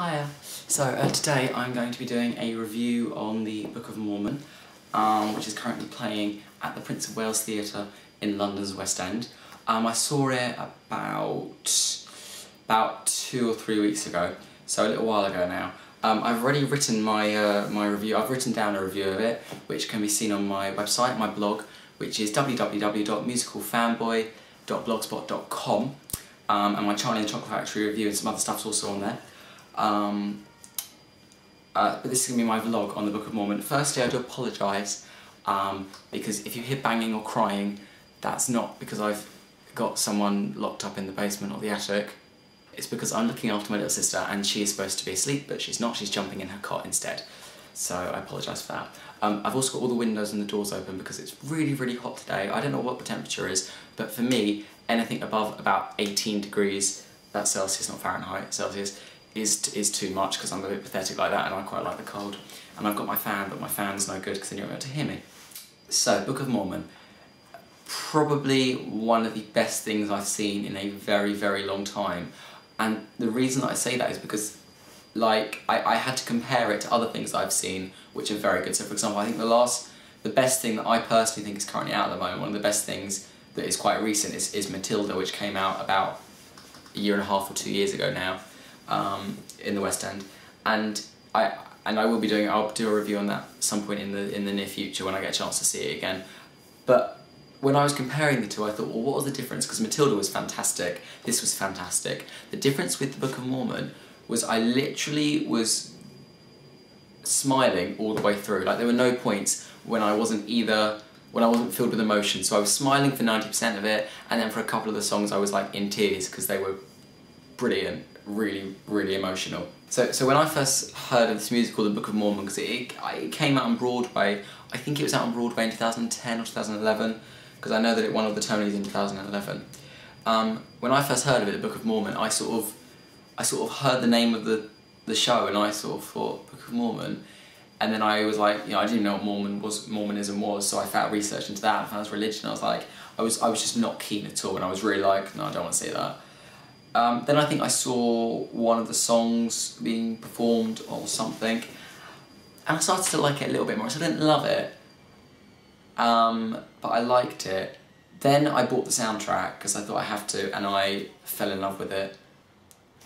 Hiya. So today I'm going to be doing a review on the Book of Mormon, which is currently playing at the Prince of Wales Theatre in London's West End. I saw it about 2 or 3 weeks ago, so a little while ago now. I've already written my my review. I've written down a review of it, which can be seen on my website, my blog, which is www.musicalfanboy.blogspot.com, and my Charlie and the Chocolate Factory review and some other stuff's also on there. But this is going to be my vlog on the Book of Mormon. Firstly, I do apologise, because if you hear banging or crying, that's not because I've got someone locked up in the basement or the attic. It's because I'm looking after my little sister and she is supposed to be asleep, but she's not. She's jumping in her cot instead. So I apologise for that. I've also got all the windows and the doors open because it's really, really hot today. I don't know what the temperature is, but for me, anything above about 18 degrees, that's Celsius, not Fahrenheit, Celsius, is too much because I'm a bit pathetic like that and I quite like the cold. And I've got my fan, but my fan's no good because then you won't be able to hear me. So, Book of Mormon. Probably one of the best things I've seen in a very, very long time. And the reason that I say that is because, like, I had to compare it to other things that I've seen, which are very good. So, for example, I think the best thing that I personally think is currently out at the moment, one of the best things that is quite recent is Matilda, which came out about a year and a half or 2 years ago now, in the West End. And I'll do a review on that at some point in the near future when I get a chance to see it again. But when I was comparing the two, I thought, well, what was the difference? Because Matilda was fantastic, this was fantastic. The difference with the Book of Mormon was I literally was smiling all the way through. Like, there were no points when I wasn't filled with emotion. So I was smiling for 90% of it, and then for a couple of the songs I was like in tears because they were brilliant, really, really emotional. So when I first heard of this musical, The Book of Mormon, because it came out on Broadway, I think it was out on Broadway in 2010 or 2011, because I know that it won all the Tonys in 2011. When I first heard of it, The Book of Mormon, I sort of heard the name of the show and I sort of thought, Book of Mormon, and then I was like, you know, I didn't know what Mormonism was, so I found research into that, I found this religion, I was like, I was just not keen at all, and I was really like, no, I don't want to see that. Then I think I saw one of the songs being performed or something, and I started to like it a little bit more. So I didn't love it, but I liked it. Then I bought the soundtrack because I thought I have to, and I fell in love with it.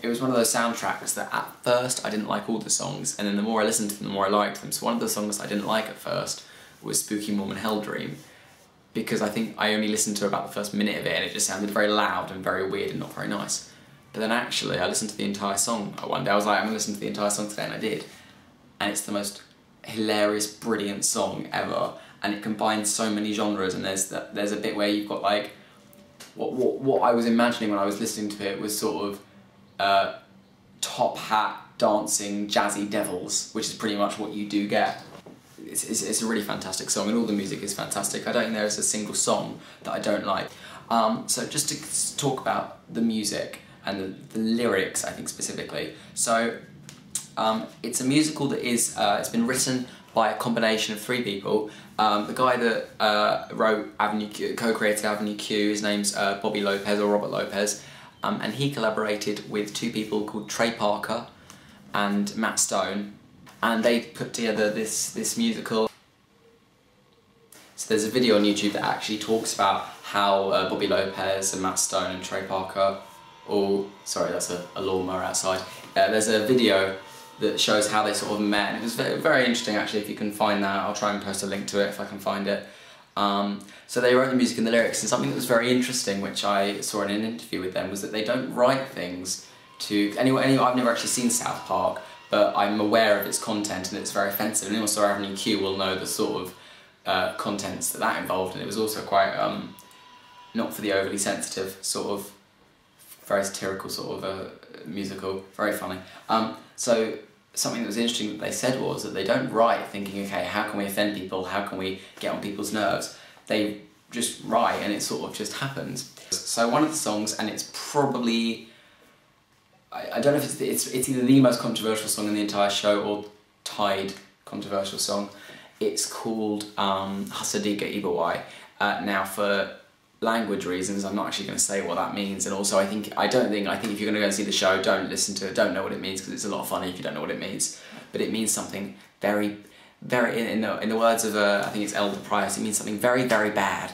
It was one of those soundtracks that at first I didn't like all the songs, and then the more I listened to them, the more I liked them. So one of the songs I didn't like at first was Spooky Mormon Hell Dream, because I think I only listened to about the first minute of it and it just sounded very loud and very weird and not very nice. But then actually I listened to the entire song one day. I was like, I'm going to listen to the entire song today, and I did. And it's the most hilarious, brilliant song ever. And it combines so many genres, and there's a bit where you've got like, what I was imagining when I was listening to it was sort of top hat, dancing, jazzy devils, which is pretty much what you do get. It's a really fantastic song, and all the music is fantastic. I don't think there is a single song that I don't like. So just to talk about the music and the lyrics, I think specifically. So it's a musical that is, it's been written by a combination of 3 people. The guy that co-created Avenue Q, his name's Bobby Lopez, or Robert Lopez, and he collaborated with 2 people called Trey Parker and Matt Stone, and they put together this musical. So there's a video on YouTube that actually talks about how Bobby Lopez and Matt Stone and Trey Parker, sorry, that's a lawnmower outside. There's a video that shows how they sort of met, and it was very, very interesting actually. If you can find that, I'll try and post a link to it if I can find it. So they wrote the music and the lyrics, and something that was very interesting, which I saw in an interview with them, was that they don't write things to... Anyway, I've never actually seen South Park, but I'm aware of its content and it's very offensive, and anyone saw Avenue Q will know the sort of contents that involved, and it was also quite, not for the overly sensitive, sort of very satirical sort of musical, very funny. So something that was interesting that they said was that they don't write thinking, okay, how can we offend people, how can we get on people's nerves? They just write and it sort of just happens. So one of the songs, and it's probably, I don't know if it's either the most controversial song in the entire show or tied controversial song. It's called Hasadiga Ibawai. Now, for language reasons, I'm not actually going to say what that means. And also, I think if you're going to go and see the show, don't listen to it, don't know what it means, because it's a lot funny if you don't know what it means. But it means something very, very, in the words of, I think it's Elder Price, it means something very, very bad,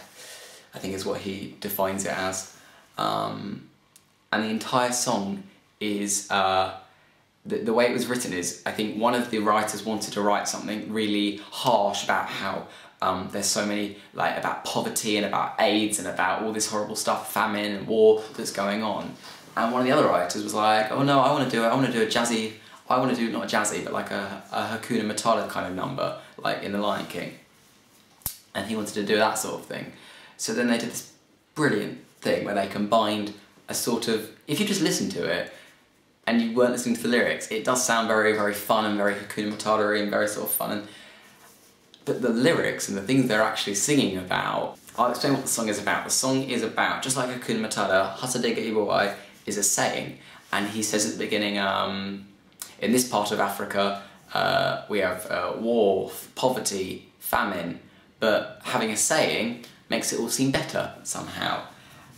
I think is what he defines it as. And the entire song is, the way it was written is, I think one of the writers wanted to write something really harsh about how there's so many, like, about poverty and about AIDS and about all this horrible stuff, famine and war that's going on. And one of the other writers was like, oh no, I want to do a jazzy, I want to do not a jazzy, but like a Hakuna Matata kind of number, like in The Lion King. And he wanted to do that sort of thing. So then they did this brilliant thing where they combined a sort of, if you just listen to it, and you weren't listening to the lyrics, it does sound very, very fun and very Hakuna Matata-y and very sort of fun. But the lyrics and the things they're actually singing about, I'll explain what the song is about. The song is about, just like Hakuna Matata, Hasadiga Ibawai is a saying, and he says at the beginning, in this part of Africa, we have war, poverty, famine, but having a saying makes it all seem better somehow.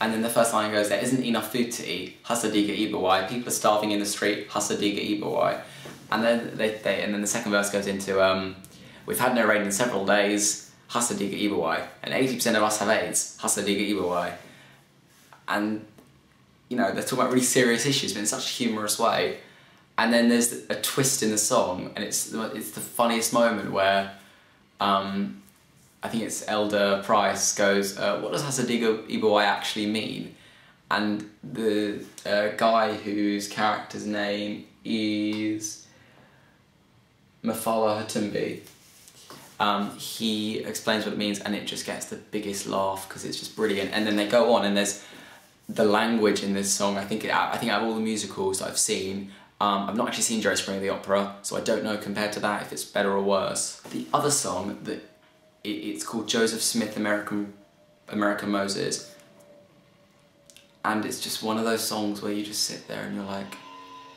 And then the first line goes, there isn't enough food to eat, Hasadiga Ibawai, people are starving in the street, Hasadiga Ibawai. And then and then the second verse goes into, we've had no rain in several days, Hasadiga Ibawai, and 80% of us have AIDS, Hasadiga Ibawai. And, you know, they're talking about really serious issues, but in such a humorous way. And then there's a twist in the song, and it's the funniest moment where, I think it's Elder Price goes, what does Hasadiga Ibawai actually mean? And the guy whose character's name is Mafala Hatumbi, he explains what it means, and it just gets the biggest laugh because it's just brilliant. And then they go on, and there's the language in this song. I think out of all the musicals that I've seen, I've not actually seen Jerry Springer the Opera, so I don't know compared to that if it's better or worse. The other song that it's called Joseph Smith American Moses, and it's just one of those songs where you just sit there and you're like,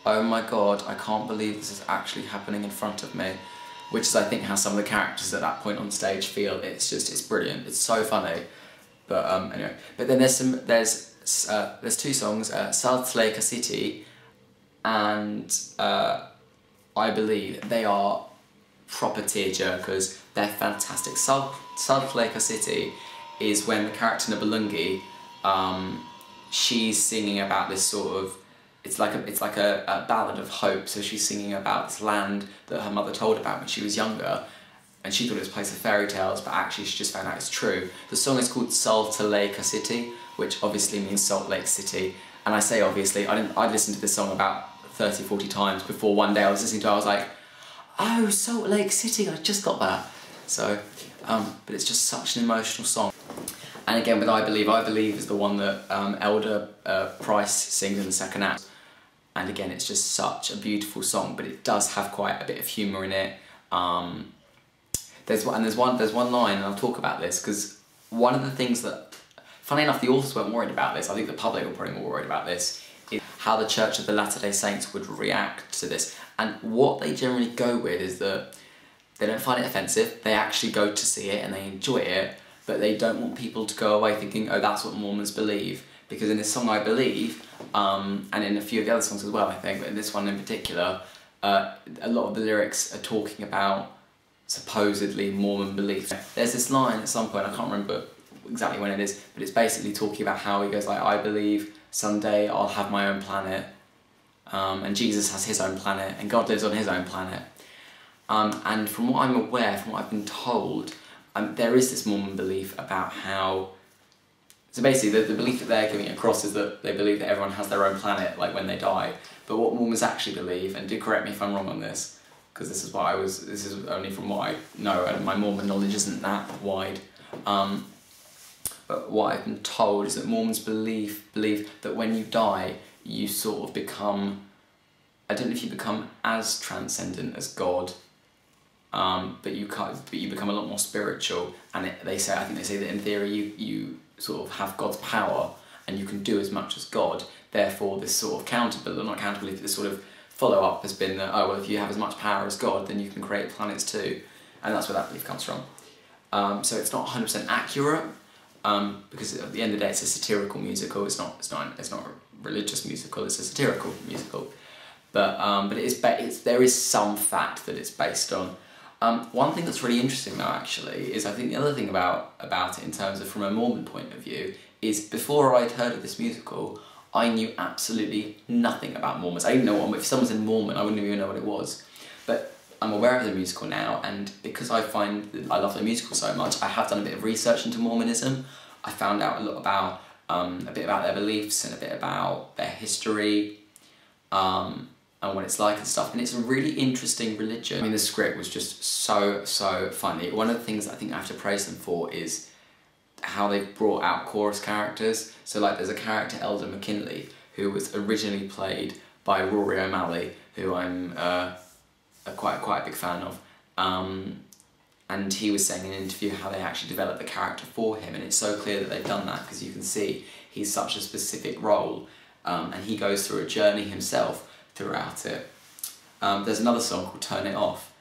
oh my god, I can't believe this is actually happening in front of me, which is I think how some of the characters at that point on stage feel. It's brilliant, it's so funny. But anyway, but then there's two songs, Salt Lake City, and I believe they are proper tearjerkers. They're fantastic. Salt Lake City is when the character Nabulungi, she's singing about this sort of, it's like a ballad of hope. So she's singing about this land that her mother told about when she was younger, and she thought it was a place of fairy tales, but actually she just found out it's true. The song is called Salt Lake City, which obviously means Salt Lake City. And I say obviously, I'd listened to this song about 30, 40 times before one day I was listening to it, I was like, oh, Salt Lake City, I just got that. So, but it's just such an emotional song. And again, with I Believe is the one that Elder Price sings in the second act. And again, it's just such a beautiful song, but it does have quite a bit of humour in it. There's one line, and I'll talk about this, because one of the things that, funny enough, the authors weren't worried about this, I think the public were probably more worried about this, is how the Church of the Latter-day Saints would react to this. And what they generally go with is that they don't find it offensive, they actually go to see it and they enjoy it, but they don't want people to go away thinking, oh, that's what Mormons believe. Because in this song I Believe, and in a few of the other songs as well I think, but in this one in particular, a lot of the lyrics are talking about supposedly Mormon beliefs. There's this line at some point, I can't remember exactly when it is, but it's basically talking about how he goes like, I believe someday I'll have my own planet, and Jesus has his own planet, and God lives on his own planet. And from what I'm aware, from what I've been told, there is this Mormon belief about how, so basically the belief that they're giving across is that they believe that everyone has their own planet, like when they die. But what Mormons actually believe, and do correct me if I'm wrong on this, because this is only from what I know, and my Mormon knowledge isn't that wide. But what I've been told is that Mormons believe that when you die, you sort of become, I don't know if you become as transcendent as God, but you become a lot more spiritual. And I think they say that in theory you sort of have God's power and you can do as much as God. Therefore, this sort of not accountability, this sort of follow-up has been that, oh well, if you have as much power as God, then you can create planets too, and that's where that belief comes from. So it's not 100% accurate, because at the end of the day it's a satirical musical. It's not a religious musical. It's a satirical musical. But there is some fact that it's based on. One thing that's really interesting though, actually, is I think the other thing about it in terms of from a Mormon point of view is before I'd heard of this musical, I knew absolutely nothing about Mormons. I didn't know if someone's in Mormon, I wouldn't even know what it was. But I'm aware of the musical now, and because I find that I love the musical so much, I have done a bit of research into Mormonism. I found out a lot about a bit about their beliefs and a bit about their history, and what it's like and stuff. And it's a really interesting religion. I mean, the script was just so funny. One of the things I think I have to praise them for is how they've brought out chorus characters. So like there's a character, Elder McKinley, who was originally played by Rory O'Malley, who I'm quite a big fan of. And he was saying in an interview how they actually developed the character for him, and it's so clear that they've done that because you can see he's such a specific role, and he goes through a journey himself throughout it. There's another song called Turn It Off,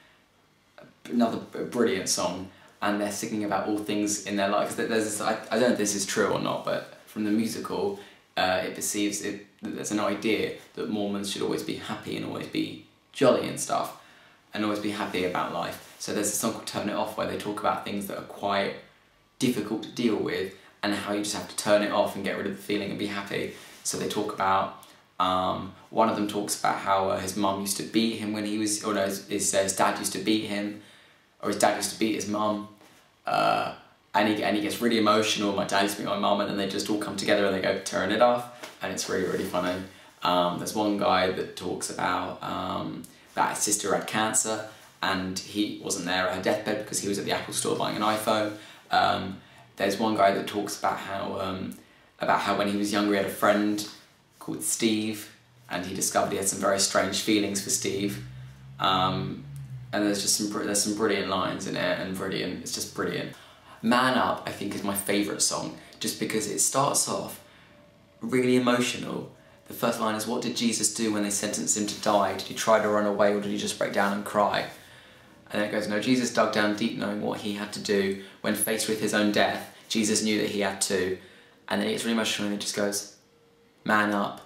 another brilliant song, and they're singing about all things in their lives. There's this, I don't know if this is true or not, but from the musical, it perceives it, there's an idea that Mormons should always be happy and always be jolly and stuff, and always be happy about life. So there's a song called Turn It Off where they talk about things that are quite difficult to deal with and how you just have to turn it off and get rid of the feeling and be happy. So they talk about, one of them talks about how his mum used to beat him when he was, or no, his dad used to beat him, or his dad used to beat his mum, and he gets really emotional. My dad used to beat my mum, and then they just all come together and they go turn it off, and it's really funny. There's one guy that talks about his sister had cancer and he wasn't there at her deathbed because he was at the Apple store buying an iPhone. There's one guy that talks about how when he was younger he had a friend called Steve, and he discovered he had some very strange feelings for Steve. And there's some brilliant lines in it, and it's just brilliant. Man Up, I think, is my favourite song, just because it starts off really emotional. The first line is, what did Jesus do when they sentenced him to die? Did he try to run away, or did he just break down and cry? And then it goes, no, Jesus dug down deep knowing what he had to do. When faced with his own death, Jesus knew that he had to. And then it gets really emotional and it just goes, man up.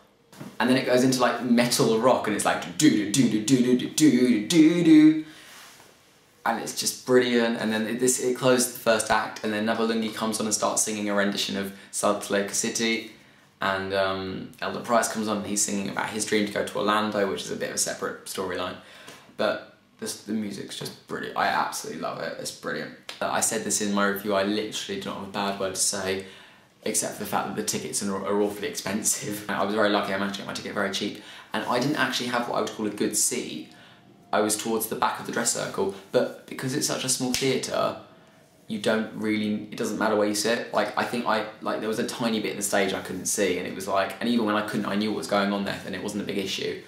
And then it goes into like metal rock and it's like do do do do do do do do do, and it's just brilliant. And then it closed the first act, and then Nabalungi comes on and starts singing a rendition of Salt Lake City, and Elder Price comes on and he's singing about his dream to go to Orlando, which is a bit of a separate storyline. But the music's just brilliant. I absolutely love it. It's brilliant. I said this in my review, I literally do not have a bad word to say, except for the fact that the tickets are awfully expensive. I was very lucky, I managed to get my ticket very cheap, and I didn't actually have what I would call a good seat. I was towards the back of the dress circle, but because it's such a small theatre, it doesn't matter where you sit. Like, I think there was a tiny bit in the stage I couldn't see, and it was like, and even when I couldn't, I knew what was going on there, and it wasn't a big issue.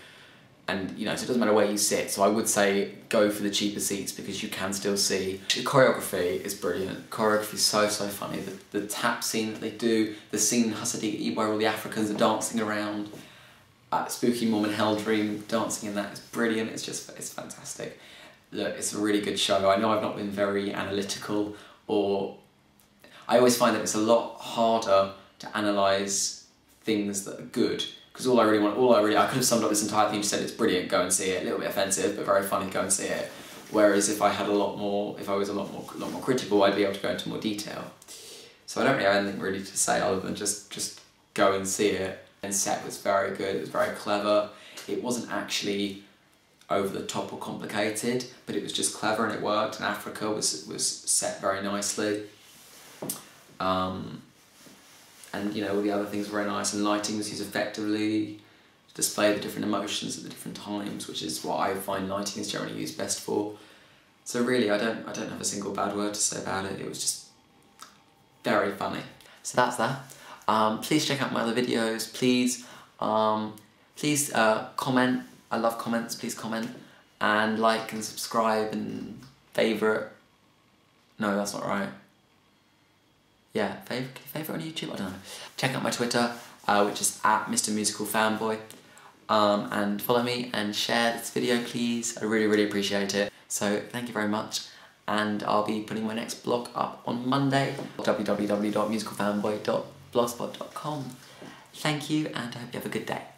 And, you know, so it doesn't matter where you sit, so I would say go for the cheaper seats because you can still see. The choreography is brilliant. Choreography is so funny. The tap scene that they do, the scene in Hasadiki where all the Africans are dancing around, Spooky Mormon Hell Dream dancing in that is brilliant. It's fantastic. Look, it's a really good show. I know I've not been very analytical, or I always find that it's a lot harder to analyse things that are good. Because I could have summed up this entire thing and just said it's brilliant, go and see it. A little bit offensive, but very funny, go and see it. Whereas if I was a lot more critical, I'd be able to go into more detail. So I don't really have anything really to say other than just go and see it. And set was very good, it was very clever. It wasn't actually over the top or complicated, but it was just clever and it worked, and Africa was set very nicely. And you know, all the other things were very nice, and lighting was used effectively to display the different emotions at the different times, which is what I find lighting is generally used best for. So really, I don't have a single bad word to say about it. It was just very funny. So that's that. Please check out my other videos. Please comment. I love comments. Please comment and like and subscribe and favourite. No, that's not right. Yeah, favourite on YouTube? I don't know. Check out my Twitter, which is @MrMusicalfanboy, and follow me and share this video, please. I really appreciate it. So thank you very much, and I'll be putting my next blog up on Monday, www.musicalfanboy.blogspot.com. Thank you, and I hope you have a good day.